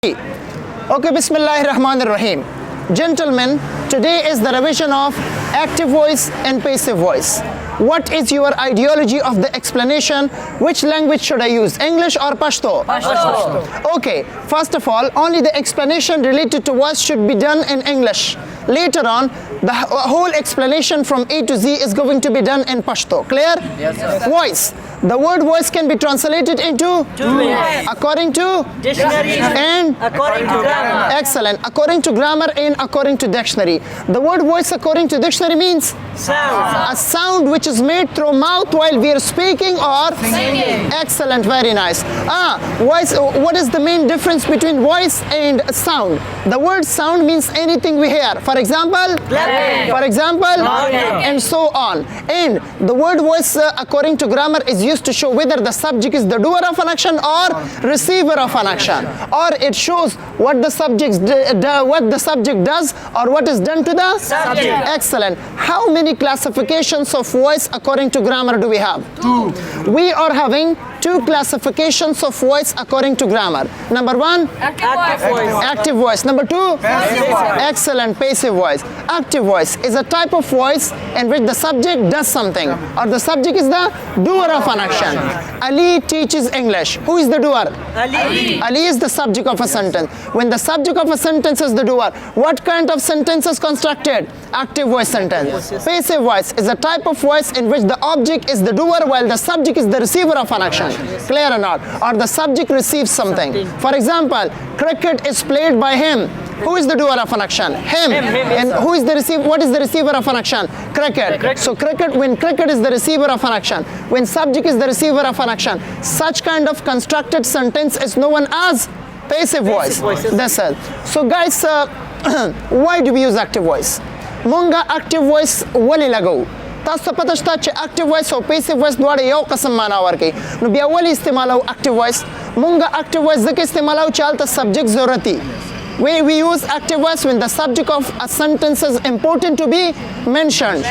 Okay, Bismillahirrahmanirrahim. Gentlemen, today is the revision of active voice and passive voice. What is your ideology of the explanation? Which language should I use, English or Pashto? Pashto. Okay, first of all, only the explanation related to voice should be done in English. Later on, the whole explanation from A to Z is going to be done in Pashto. Clear? Yes, sir. Voice. The word voice can be translated into according to Dictionary and according to grammar. excellent. According to grammar and according to dictionary. The word voice according to dictionary means Sound. a sound which is made through mouth while we are speaking or Singing. excellent, very nice. Voice. What is the main difference between voice and sound? The word sound means anything we hear. For example, Clapping. for example, Nodding. and so on. And the word voice according to grammar is used to show whether the subject is the doer of an action or receiver of an action, or it shows what the subject does or what is done to the Subject. Excellent. How many classifications of voice according to grammar do we have? Two. We are having two classifications of voice according to grammar. Number one, Active voice. active voice. Number two, Passive voice. excellent, passive voice. Active voice is a type of voice in which the subject does something or the subject is the doer of an action. Ali teaches English. Who is the doer? Ali. Ali is the subject of a sentence. When the subject of a sentence is the doer, what kind of sentence is constructed? Active voice sentence. Passive voice is a type of voice in which the object is the doer while the subject is the receiver of an action. Clear or not? Or the subject receives something. For example, cricket is played by him. Who is the doer of an action? Him. And who is the receiver? What is the receiver of an action? Cricket. So when cricket is the receiver of an action, when subject is the receiver of an action, such kind of constructed sentence is known as passive voice. That's it. So guys, why do we use active voice? Munga active voice wali lagau. تاسو ته پته شته چې اکټیو وایس او پیسیو وایس دواړه یو قسم معنا ورکوي نو بیا ولې استعمالو اکټیو وایس مونږ اکټیو وایس ځکه استعمالو چې هلته سبجیکټ ضرورت وي we use active voice when the subject of a sentence is important to be mentioned.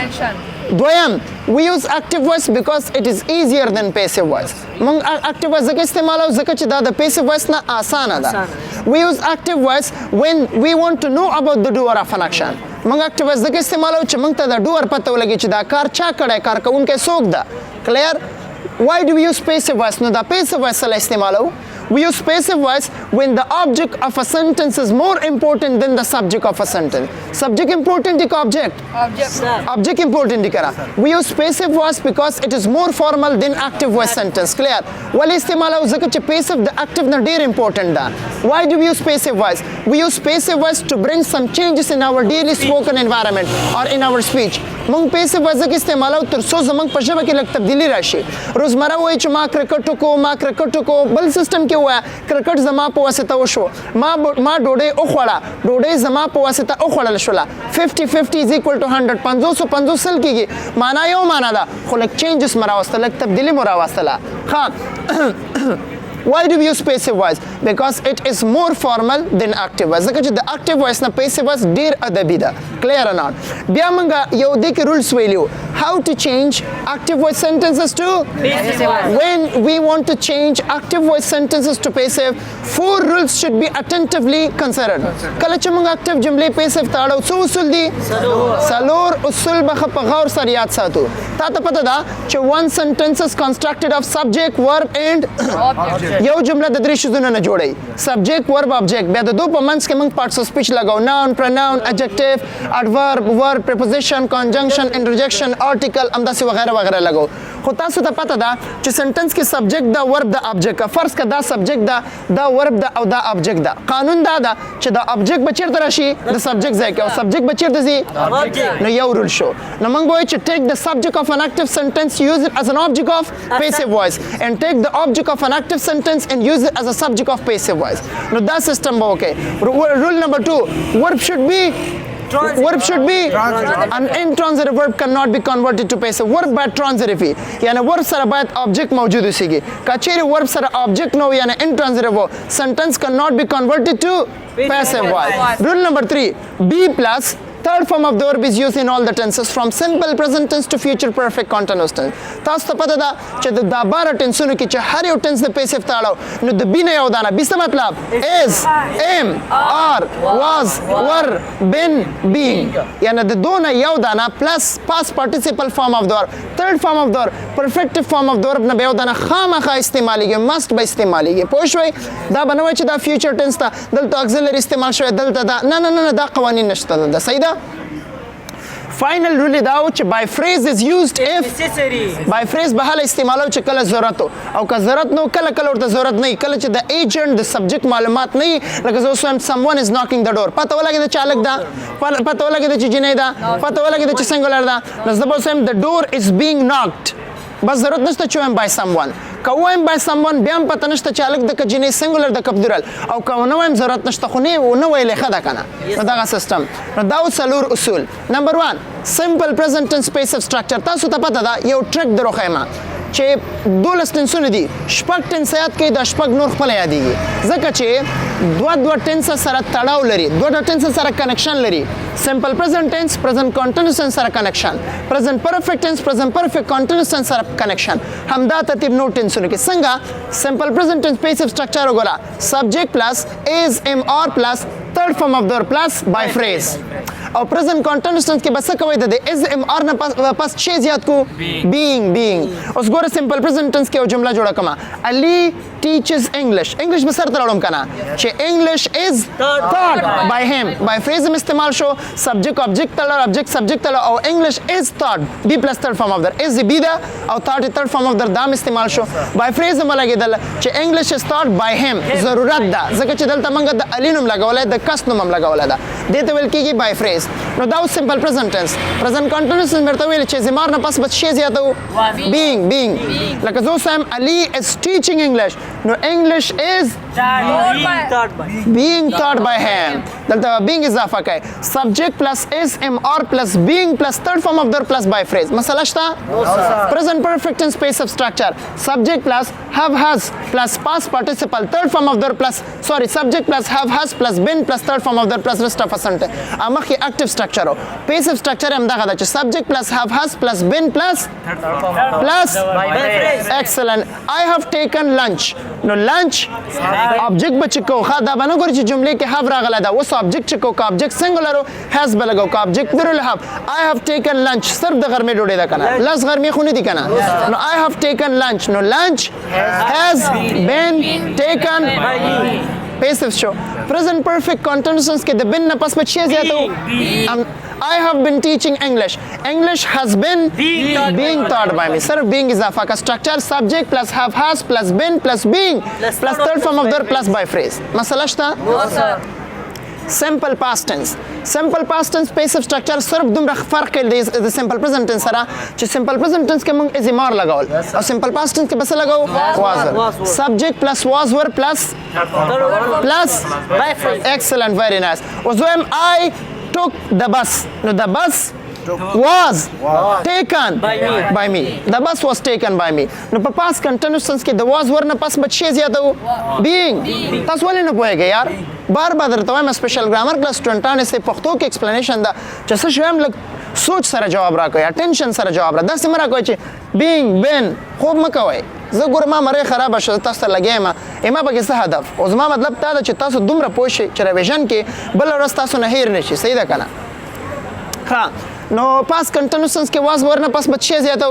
دویم, we use active voice because it is easier than passive voice. مونږ active voice ځکه استعمالو ځکه چې دا د passive voice نه آسانه ده. We use active voice when we want to know about the doer of an action. مونږ active voice ځکه استعمالو چې مونږ ته د doer پته ولګي چې دا کار چا کړی, کار کوونکی څوک ده. Clear? Why do we use passive voice? نو دا passive voice سره استعمالو. We use passive voice when the object of a sentence is more important than the subject of a sentence. Subject important is object. Object important is. We use passive voice because it is more formal than active voice sentence. Clear? Wali istimala uzaka passive the active na dear important da. Why do we use passive voice? We use passive voice to bring some changes in our daily spoken environment or in our speech. مونږ passive voice ځکه استعمالو تر څو زمونږ په ژبه کې لږ تبدیلي راشي. روزمره وایي چې ما کرکټ وکړو, ما کرکټ وکړو, بل سیستم کې وایه کرکټ زما په واسطه وشو, ما ډوډۍ وخوړه, ډوډۍ زما په واسطه وخوړل شوله. 50-50 is equal to 100. 50 سل کېږي. معنا یو معنا ده خو لږ چینجز مو راوستله, لږ تبدیلي مو راوستله. ښه. Why do we use passive voice? Because it is more formal than active voice. ځکه چې د active voice نه passive voice ډیر ادبي ده. Clear or not? بیا موږ یو دې کې rules ویلو. How to change active voice sentences to Passive voice. when we want to change active voice sentences to passive, 4 rules should be attentively considered. کله چې موږ active جملې passive ته اړو, څو اصول دي؟ څلور اصول به په غور سره یاد ساتو. تا ته پته ده چې one sentence is constructed of subject, verb and یو جمله د درې شیزونو نه جوړي. سبجیکټ, ورب, آبجیکټ. بیا د دو په منځ کې موږ پارټس اف سپیچ لګاو. ناون, پروناون, اډجکټیو, اډورب, ورب, پریپوزیشن, کنجنکشن, انټرجیکشن, آرټیکل, همداسې وغیره وغیره لګاو. خو تاسو ته پته ده چې سنټنس کې سبجیکټ ده, ورب ده, آبجیکټ. فرض که دا سبجیکټ ده, دا ورب ده او دا آبجیکټ ده. قانون دا ده چې دا آبجیکټ به چېرته راشي د سبجیکټ ځای کې او سبجیکټ به چېرته ځي. نو یو رول شو. نو موږ وایو چې take the subject of an active sentence, use it as an object of passive voice, and take the object of an active sentence and use it as a subject of passive voice. Now that system okay. Rule number 2, verb should be an intransitive verb cannot be converted to passive. Verb by transitive وي, یعنی verb سره باید object موجود وسیږي. کچېرې verb سره object نو یعنی intransitive وو, sentence cannot be converted to passive voice. Rule number 3, be plus third form of the verb is used in all the tenses from simple present tense to future perfect continuous tense. تاسو ته پته ده چې د 12 ټنسونو کې چې هر یو ټنس د پیسیو تاړو نو د بی نه یو دانه بي څه مطلب is am are was were been being یعنی د دونه یو دانه plus past participle form of the verb third form of the verb perfective form of the verb نه به یو دانه خامخا استعمالیږي must به استعمالیږي پوه شوئ دا به نه وایي چې دا future tense ته دلته auxiliary استعمال شوی دلته دا نه دا قوانین نشته دلته صحیح ده فاینل رول دا و چې by phrase is used if by phrase به هله استعمالو چې کله ضرورت او که ضرورت نو کله ورته ضرورت نه کله چې د ایجنټ د سبجیکټ معلومات نه لکه زه اوس وایم someone is knocking the door پته ولګېده چې هلک ده پته ولګېده چې جینۍ ده پته ولګېده چې سنګولر ده نو زه به اوس وایم the door is being knocked بس ضرورت نشته چې وایم by someone که وایم by someone بیا هم پته نشته چې هلک د که جینۍ سنګولر د که پلورل او که ونه وایم ضرورت نشته خو نه ویلې ښه ده که نه نو دغه سیسټم نو دا څلور اصول نمبر 1 simple present tense passive structure تاسو ته پته ده یو ټریک در وښیم چې 12 ټنسونه دي شپږ ټنس یاد کړئ دا شپږ نور خپله یادېږي ځکه چې دوه ټنسه سره تړاو لري دوه ټنسه سره کنیکشن لري simple present tense present continuous tense سره کنیکشن present perfect tense present perfect continuous tense سره کنیکشن همدا ترتیب نور ټنسونو کې څنګه simple present tense passive structure وګوره subject plus is am or plus third form of the verb plus by phrase او present continuous tense کې بس څه کوئ د is am or نه پس شی زیات کو being اوس ګوره simple present tense کې یو جمله جوړه کړم Ali teaches English به سره تراوړم کنه چې English is taught by him by phrase هم استعمال شو subject object تړل object subject تړل او English is taught be plus third form of the is be ده او taught third form of the دام استعمال شو by phrase هم لګیدل چې English is taught by him ضرورت ده ځکه چې دلته موږ د Ali نوم لګولای د کس نوم هم لګولای ده دې ته ویل کېږي by phrase نو دا simple present tense present continuous tense مرته ویل چې زمار نه پس بس شی زیاتو being لکه زه سم Ali is teaching English no English is being taught by him دلته being اضافه کوي subject plus is am or plus being plus third form of the verb plus by phrase مسله شته present perfect tense passive structure subject plus have has plus past participle third form of the verb plus subject plus have has plus been plus third form of the verb plus rest of a sentence امخه active structure passive structure هم دغه چې subject plus have has plus been plus excellent I have taken lunch نو lunch object بچکو خا دا باندې ګورې چې جملې کې have راغله دا اوس object چکو کا object singular has بلګو کا object درول have I have taken lunch صرف د غرمې ډوډۍ ده کنه لس غرمې خو نه دي کنه نو I have taken lunch نو lunch has been taken passive show present perfect continuous tense کې د been نه پس بچي زیاتو I have been teaching English has been being taught by me صرف being اضافه کا structure subject plus have has plus been plus being plus third form of the verb plus by phrase مسله شته simple past tense passive structure صرف دومره فرق کوي د simple present tense سره چې simple present tense کې موږ ازمار لګول او simple past tense کې بس لګاو was subject plus was were plus excellent very nice وزویم I took the bus no the bus was taken by me the bus was taken by me نو په past continuous tense کې the was were نه پس بچ شي زیاتو being تاسو ولې نه پوهیږئ یار بار درته وایم سپیشل ګرامر کلاس سټوډنټانو سه پښتو کې ایکسپلینیشن دا چې څه شوم لګ سوچ سره جواب راکوي اټینشن سره جواب را داسې مرا کوي چې being been خوب مکوي زه ګور ما مری خراب شو تاسو لګیم اما به څه هدف او زما مطلب دا چې تاسو دومره پوه شئ چې ریویژن کې بل ورځ تاسو نه هیر نشي صحیح ده کنه ها نو past continuous tense کې was were نه پس بچ شي زیاتو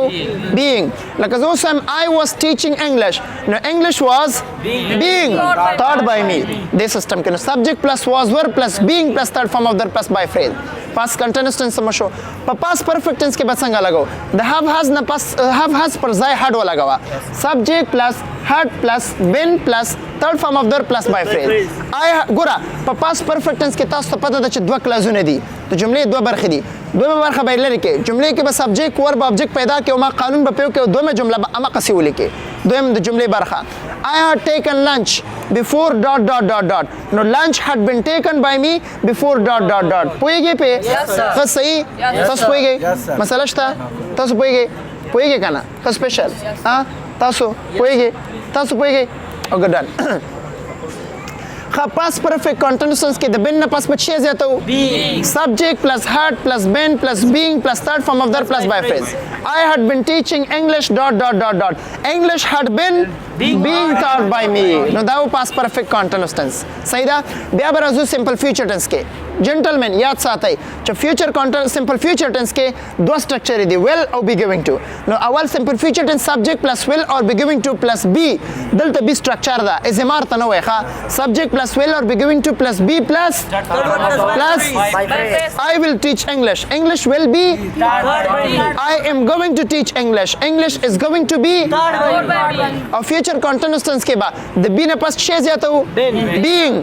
being لکه زه سم I was teaching English نو English was being taught by me this system کې نو subject plus was were plus being plus third form of the plus by phrase past continuous tense سم شو په past perfect tense کې به څنګه لګاو the have has نه پس have has پر ځای had ولګاوه subject plus had plus been plus third form of the plus by phrase ګوره په past perfect tense کې تاسو ته پته ده چې دوه کلازونه دي د جملې دوه برخې دي دوه برخه به لري کې جملې کې به سبجیکټ ورب object پیدا کې او ما قانون به پیو کې دوه جمله به اما قصي ولیکي دویم د جملې برخه I had taken lunch before ... نو lunch had been taken by me before ... پوهیږئ په ښه صحیح تاسو پوهیږئ مسله شته تاسو پوهیږئ کنه ښه سپیشل تاسو پوهیږئ او ګډن past perfect continuous tense کې د been نه پس په شی زیاتو being, subject plus had plus been plus being plus third form of the plus by phrase. I had been teaching English ... English had been being taught by me. نو دا past perfect continuous tense. صحیح ده. بیا به راځو simple future tense کې. Gentlemen یاد ساتئ چې future continuous simple future tense کې دوه structure دي will او be giving to. نو اول simple future tense subject plus will or be giving to plus be دلته be structure ده. ازمار ته نه وای ښه. Subject plus will or be giving to plus be plus I will teach English. English will be I am going to teach English. English is going to be او future continuous tense کې به د be نه پس شی زیاتو being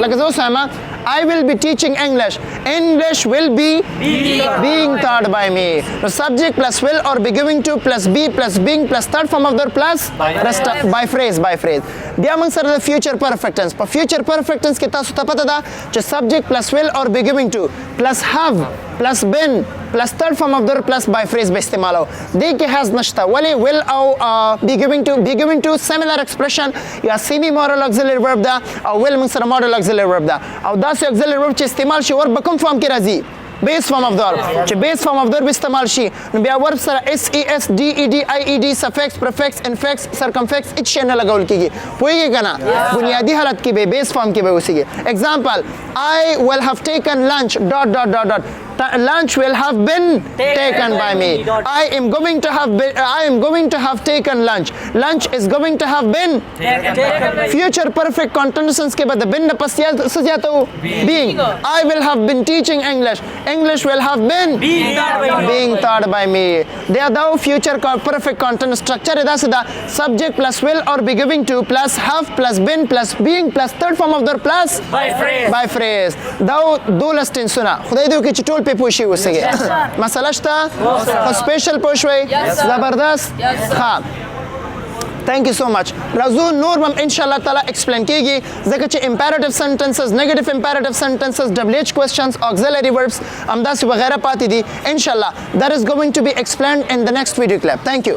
لکه زه اوس وایم I will be teaching English. English will be being taught by me. The subject plus will or be giving to plus be plus being plus third form of the plus by phrase. بیا موږ سره د future perfect tense. په future perfect tense کې تاسو ته پته ده چې subject plus will or be giving to plus have plus been plus third form of the plus by phrase به استعمالو. دې کې has نشته ولی will او be giving to similar expression یا semi modal auxiliary verb ده او will موږ سره modal auxiliary verb ده او داسې auxiliary verb چې استعمال شي ور به کوم فارم کې راځي base form of the verb چې base form of the verb استعمال شي نو بیا verb سره s e s d e d i e d suffix prefix infix circumfix هیڅ شی نه لګول کیږي پوهیږئ که نه بنیادی حالت کې به base form کې به اوسیږي example I will have taken lunch ... lunch will have been taken by me. I am going to have taken lunch. Lunch is going to have been future perfect continuous tense के बाद been पस जाता being. I will have been teaching English. English will have been being taught by me. They are the future perfect continuous structure इदा सीधा subject plus will or be giving to plus have plus been plus being plus third form of the plus by phrase. दाव दो लस्टिन सुना खुदाई दो कि चिटोल पे पोशी उसके मसला शता स्पेशल पोशवे जबरदस्त हाँ Thank you so much. Raju नूर मम इंशाल्लाह ताला explain कीगी ज़िक्र चे imperative sentences, negative imperative sentences, WH questions, auxiliary verbs, अमदास वगैरह पाती दी इंशाल्लाह that is going to be explained in the next video clip. Thank you.